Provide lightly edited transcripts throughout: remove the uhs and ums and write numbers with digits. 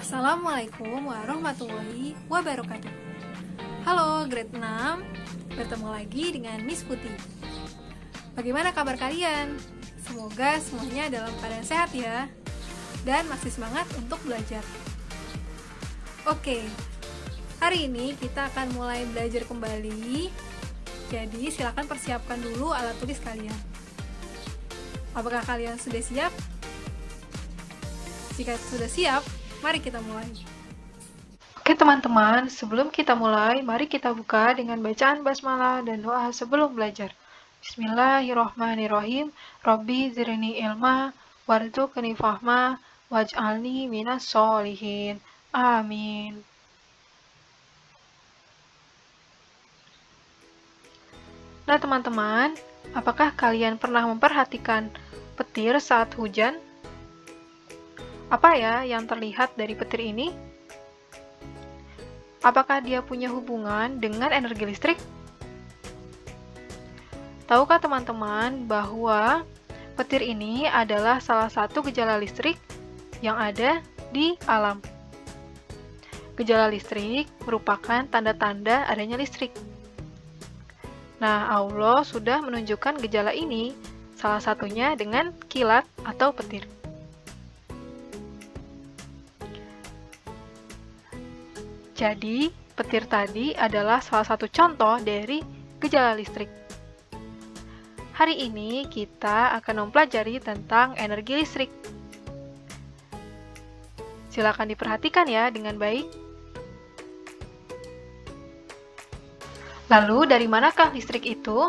Assalamualaikum warahmatullahi wabarakatuh. Halo grade 6, bertemu lagi dengan Miss Putih. Bagaimana kabar kalian? Semoga semuanya dalam keadaan sehat ya, dan masih semangat untuk belajar. Oke, hari ini kita akan mulai belajar kembali. Jadi silakan persiapkan dulu alat tulis kalian. Apakah kalian sudah siap? Jika sudah siap, mari kita mulai. Oke teman-teman, sebelum kita mulai, mari kita buka dengan bacaan basmalah dan doa sebelum belajar. Bismillahirrohmanirrohim. Robbi zirni ilma, warzuqni fahma, waj'alni minas sholihin. Amin. Nah teman-teman, apakah kalian pernah memperhatikan petir saat hujan? Apa ya yang terlihat dari petir ini? Apakah dia punya hubungan dengan energi listrik? Tahukah teman-teman bahwa petir ini adalah salah satu gejala listrik yang ada di alam? Gejala listrik merupakan tanda-tanda adanya listrik. Nah, Allah sudah menunjukkan gejala ini, salah satunya dengan kilat atau petir. Jadi, petir tadi adalah salah satu contoh dari gejala listrik. Hari ini kita akan mempelajari tentang energi listrik. Silakan diperhatikan ya dengan baik. Lalu, dari manakah listrik itu?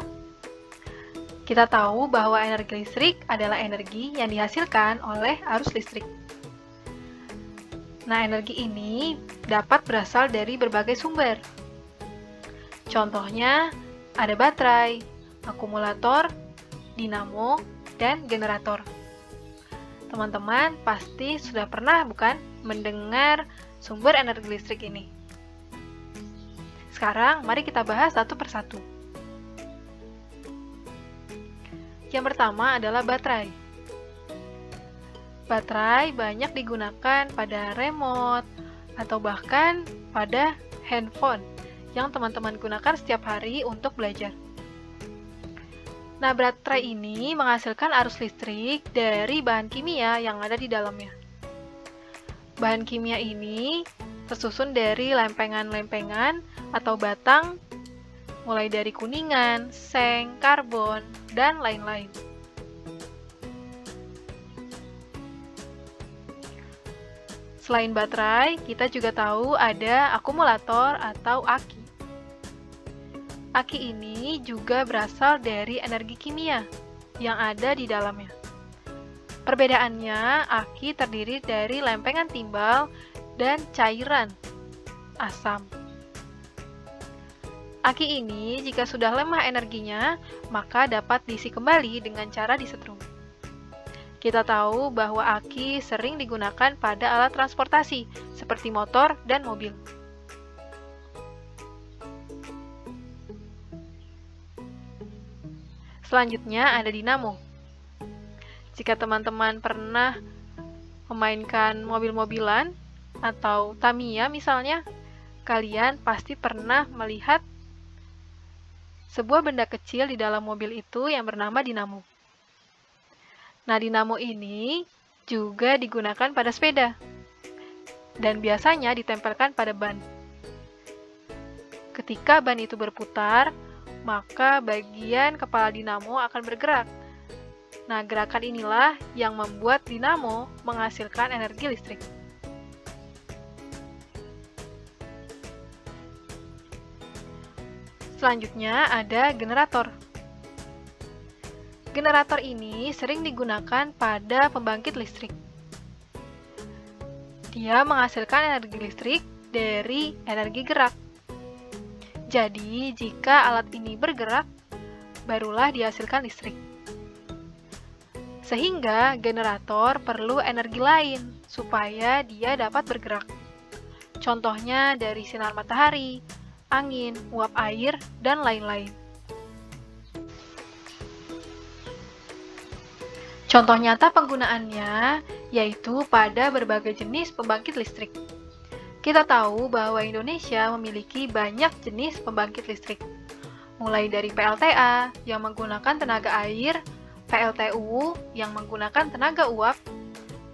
Kita tahu bahwa energi listrik adalah energi yang dihasilkan oleh arus listrik. Nah, energi ini dapat berasal dari berbagai sumber. Contohnya, ada baterai, akumulator, dinamo, dan generator. Teman-teman pasti sudah pernah bukan mendengar sumber energi listrik ini? Sekarang, mari kita bahas satu persatu. Yang pertama adalah baterai. Baterai banyak digunakan pada remote atau bahkan pada handphone yang teman-teman gunakan setiap hari untuk belajar. Nah, baterai ini menghasilkan arus listrik dari bahan kimia yang ada di dalamnya. Bahan kimia ini tersusun dari lempengan-lempengan atau batang, mulai dari kuningan, seng, karbon, dan lain-lain. Selain baterai, kita juga tahu ada akumulator atau aki. Aki ini juga berasal dari energi kimia yang ada di dalamnya. Perbedaannya, aki terdiri dari lempengan timbal dan cairan asam. Aki ini jika sudah lemah energinya, maka dapat diisi kembali dengan cara disetrum. Kita tahu bahwa aki sering digunakan pada alat transportasi, seperti motor dan mobil. Selanjutnya ada dinamo. Jika teman-teman pernah memainkan mobil-mobilan atau Tamiya misalnya, kalian pasti pernah melihat sebuah benda kecil di dalam mobil itu yang bernama dinamo. Nah, dinamo ini juga digunakan pada sepeda dan biasanya ditempelkan pada ban. Ketika ban itu berputar, maka bagian kepala dinamo akan bergerak. Nah, gerakan inilah yang membuat dinamo menghasilkan energi listrik. Selanjutnya ada generator. Generator ini sering digunakan pada pembangkit listrik. Dia menghasilkan energi listrik dari energi gerak. Jadi, jika alat ini bergerak, barulah dihasilkan listrik. Sehingga generator perlu energi lain supaya dia dapat bergerak. Contohnya dari sinar matahari, angin, uap air, dan lain-lain. Contoh nyata penggunaannya yaitu pada berbagai jenis pembangkit listrik. Kita tahu bahwa Indonesia memiliki banyak jenis pembangkit listrik, mulai dari PLTA yang menggunakan tenaga air, PLTU yang menggunakan tenaga uap,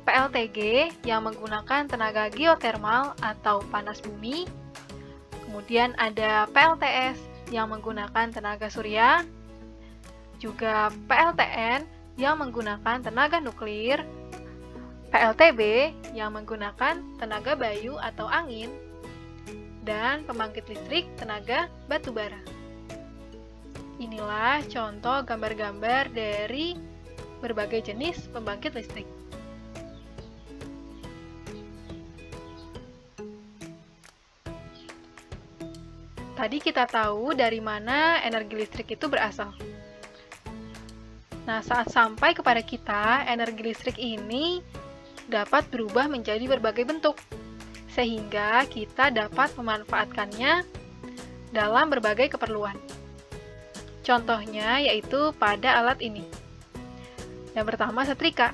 PLTG yang menggunakan tenaga geotermal atau panas bumi, kemudian ada PLTS yang menggunakan tenaga surya, juga PLTN yang menggunakan tenaga nuklir, PLTB yang menggunakan tenaga bayu atau angin, dan pembangkit listrik tenaga batu bara. Inilah contoh gambar-gambar dari berbagai jenis pembangkit listrik. Tadi kita tahu dari mana energi listrik itu berasal. Nah, saat sampai kepada kita, energi listrik ini dapat berubah menjadi berbagai bentuk, sehingga kita dapat memanfaatkannya dalam berbagai keperluan. Contohnya yaitu pada alat ini. Yang pertama, setrika.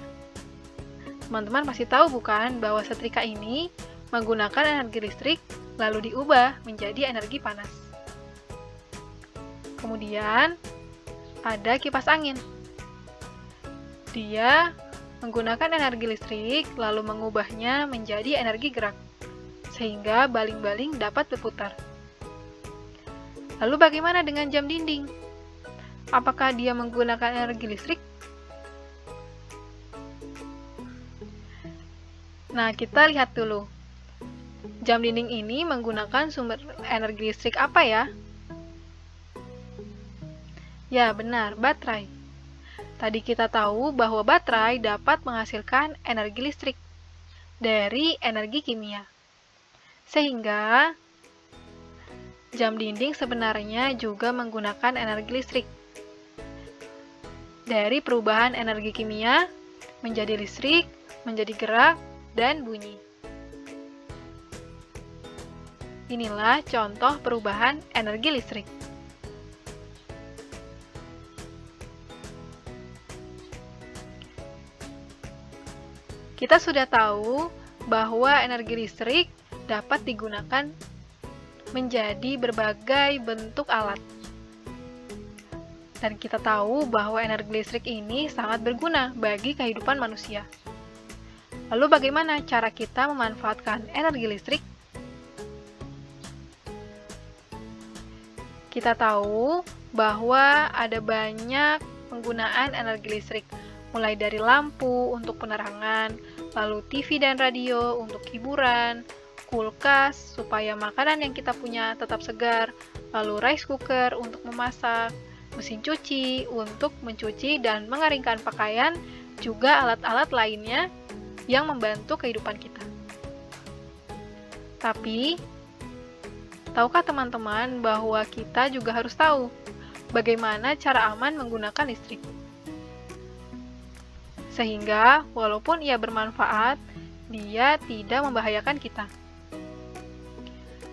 Teman-teman pasti tahu bukan bahwa setrika ini menggunakan energi listrik lalu diubah menjadi energi panas. Kemudian, ada kipas angin. Dia menggunakan energi listrik lalu mengubahnya menjadi energi gerak, sehingga baling-baling dapat berputar. Lalu bagaimana dengan jam dinding? Apakah dia menggunakan energi listrik? Nah, kita lihat dulu. Jam dinding ini menggunakan sumber energi listrik apa ya? Ya, benar, baterai. Tadi kita tahu bahwa baterai dapat menghasilkan energi listrik dari energi kimia. Sehingga jam dinding sebenarnya juga menggunakan energi listrik. Dari perubahan energi kimia menjadi listrik, menjadi gerak, dan bunyi. Inilah contoh perubahan energi listrik. Kita sudah tahu bahwa energi listrik dapat digunakan menjadi berbagai bentuk alat. Dan kita tahu bahwa energi listrik ini sangat berguna bagi kehidupan manusia. Lalu bagaimana cara kita memanfaatkan energi listrik? Kita tahu bahwa ada banyak penggunaan energi listrik, mulai dari lampu untuk penerangan, lalu TV dan radio untuk hiburan, kulkas supaya makanan yang kita punya tetap segar, lalu rice cooker untuk memasak, mesin cuci untuk mencuci dan mengeringkan pakaian, juga alat-alat lainnya yang membantu kehidupan kita. Tapi, tahukah teman-teman bahwa kita juga harus tahu bagaimana cara aman menggunakan listrik? Sehingga, walaupun ia bermanfaat, dia tidak membahayakan kita.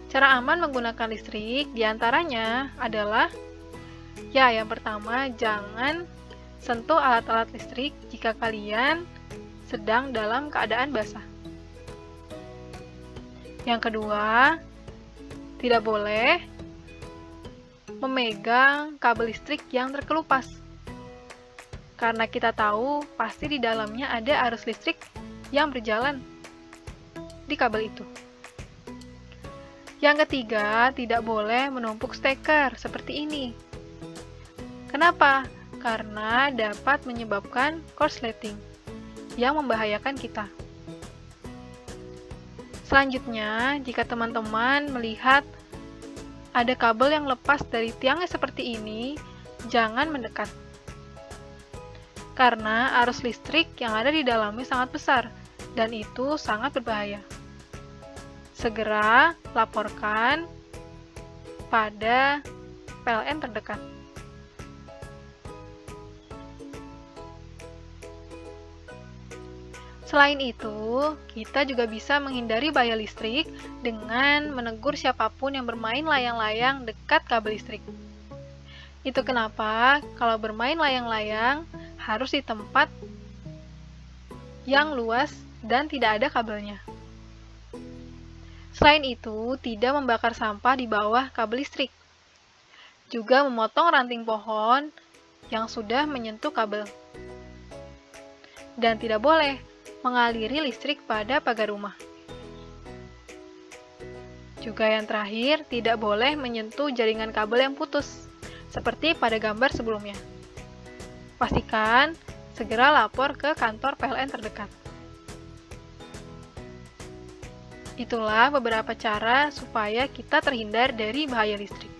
Cara aman menggunakan listrik diantaranya adalah, yang pertama, jangan sentuh alat-alat listrik jika kalian sedang dalam keadaan basah. Yang kedua, tidak boleh memegang kabel listrik yang terkelupas. Karena kita tahu pasti di dalamnya ada arus listrik yang berjalan di kabel itu. Yang ketiga, tidak boleh menumpuk steker seperti ini. Kenapa? Karena dapat menyebabkan korsleting yang membahayakan kita. Selanjutnya, jika teman-teman melihat ada kabel yang lepas dari tiangnya seperti ini, jangan mendekat. Karena arus listrik yang ada di dalamnya sangat besar, dan itu sangat berbahaya. Segera laporkan pada PLN terdekat. Selain itu, kita juga bisa menghindari bahaya listrik dengan menegur siapapun yang bermain layang-layang dekat kabel listrik. Itu kenapa kalau bermain layang-layang harus di tempat yang luas dan tidak ada kabelnya. Selain itu, tidak membakar sampah di bawah kabel listrik. Juga memotong ranting pohon yang sudah menyentuh kabel. Dan tidak boleh mengaliri listrik pada pagar rumah. Juga yang terakhir, tidak boleh menyentuh jaringan kabel yang putus, seperti pada gambar sebelumnya. Pastikan segera lapor ke kantor PLN terdekat. Itulah beberapa cara supaya kita terhindar dari bahaya listrik.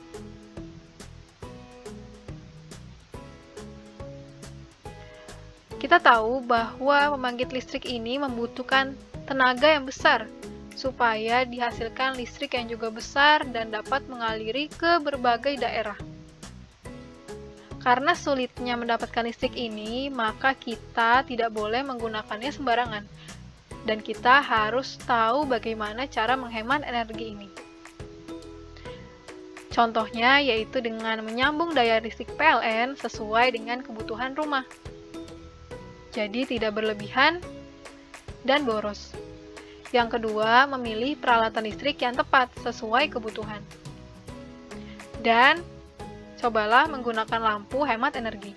Kita tahu bahwa pembangkit listrik ini membutuhkan tenaga yang besar supaya dihasilkan listrik yang juga besar dan dapat mengaliri ke berbagai daerah. Karena sulitnya mendapatkan listrik ini, maka kita tidak boleh menggunakannya sembarangan. Dan kita harus tahu bagaimana cara menghemat energi ini. Contohnya yaitu dengan menyambung daya listrik PLN sesuai dengan kebutuhan rumah. Jadi tidak berlebihan dan boros. Yang kedua, memilih peralatan listrik yang tepat sesuai kebutuhan. Dan cobalah menggunakan lampu hemat energi.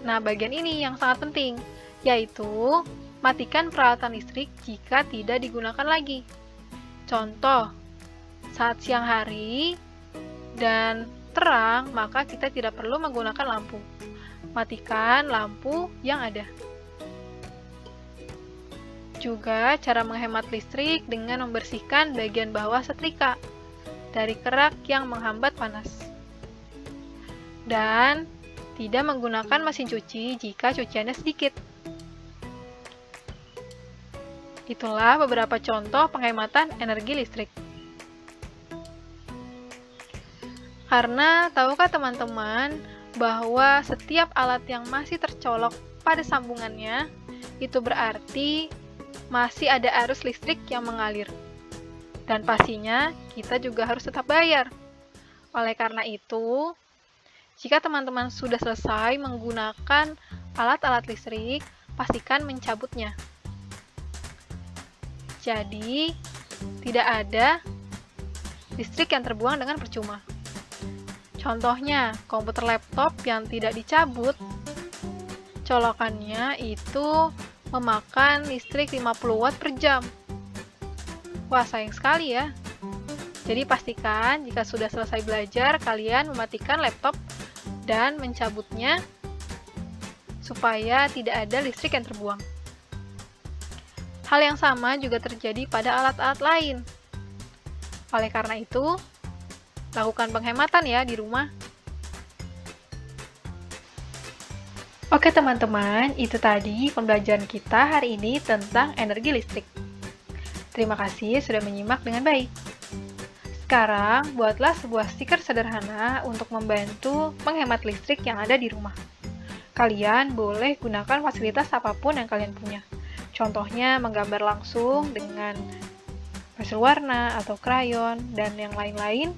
Nah, bagian ini yang sangat penting, yaitu matikan peralatan listrik jika tidak digunakan lagi. Contoh, saat siang hari dan terang, maka kita tidak perlu menggunakan lampu. Matikan lampu yang ada. Juga cara menghemat listrik dengan membersihkan bagian bawah setrika dari kerak yang menghambat panas. Dan tidak menggunakan mesin cuci jika cuciannya sedikit. Itulah beberapa contoh penghematan energi listrik. Karena tahukah teman-teman bahwa setiap alat yang masih tercolok pada sambungannya itu berarti masih ada arus listrik yang mengalir. Dan pastinya kita juga harus tetap bayar. Oleh karena itu, jika teman-teman sudah selesai menggunakan alat-alat listrik, pastikan mencabutnya. Jadi, tidak ada listrik yang terbuang dengan percuma. Contohnya, komputer laptop yang tidak dicabut, colokannya itu memakan listrik 50 watt per jam. Wah, sayang sekali ya. Jadi pastikan jika sudah selesai belajar, kalian mematikan laptop dan mencabutnya supaya tidak ada listrik yang terbuang. Hal yang sama juga terjadi pada alat-alat lain. Oleh karena itu, lakukan penghematan ya di rumah. Oke teman-teman, itu tadi pembelajaran kita hari ini tentang energi listrik. Terima kasih sudah menyimak dengan baik. Sekarang, buatlah sebuah stiker sederhana untuk membantu menghemat listrik yang ada di rumah. Kalian boleh gunakan fasilitas apapun yang kalian punya. Contohnya menggambar langsung dengan pensil warna atau krayon dan yang lain-lain,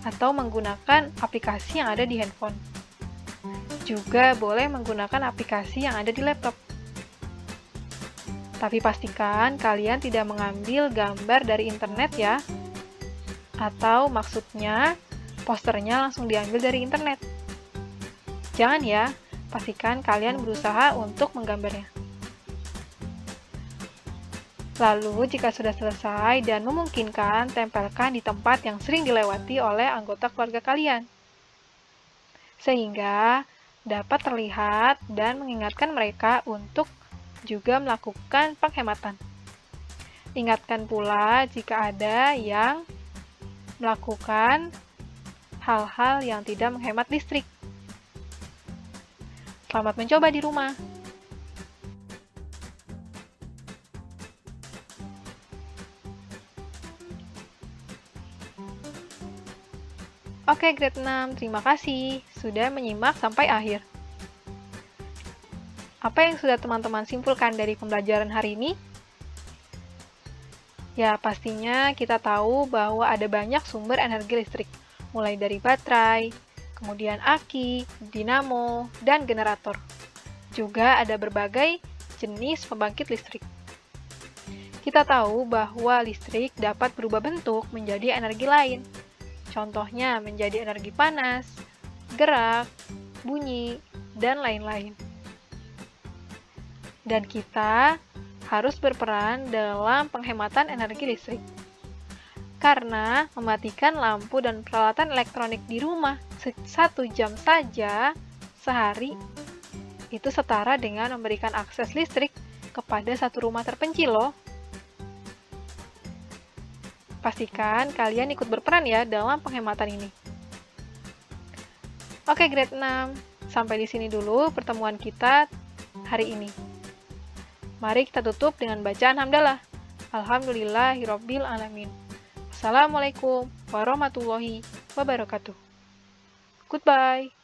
atau menggunakan aplikasi yang ada di handphone. Juga boleh menggunakan aplikasi yang ada di laptop. Tapi pastikan kalian tidak mengambil gambar dari internet ya. Atau maksudnya, posternya langsung diambil dari internet. Jangan ya, pastikan kalian berusaha untuk menggambarnya. Lalu, jika sudah selesai dan memungkinkan, tempelkan di tempat yang sering dilewati oleh anggota keluarga kalian. Sehingga dapat terlihat dan mengingatkan mereka untuk juga melakukan penghematan. Ingatkan pula jika ada yang melakukan hal-hal yang tidak menghemat listrik. Selamat mencoba di rumah. Oke, grade 6, terima kasih sudah menyimak sampai akhir. Apa yang sudah teman-teman simpulkan dari pembelajaran hari ini? Ya, pastinya kita tahu bahwa ada banyak sumber energi listrik, mulai dari baterai, kemudian aki, dinamo, dan generator. Juga ada berbagai jenis pembangkit listrik. Kita tahu bahwa listrik dapat berubah bentuk menjadi energi lain. Contohnya menjadi energi panas, gerak, bunyi, dan lain-lain. Dan kita harus berperan dalam penghematan energi listrik. Karena mematikan lampu dan peralatan elektronik di rumah 1 jam saja sehari itu setara dengan memberikan akses listrik kepada satu rumah terpencil loh. Pastikan kalian ikut berperan ya dalam penghematan ini. Oke, grade 6. Sampai di sini dulu pertemuan kita hari ini. Mari kita tutup dengan bacaan hamdalah. Alhamdulillahirabbil alamin. Assalamualaikum warahmatullahi wabarakatuh. Goodbye.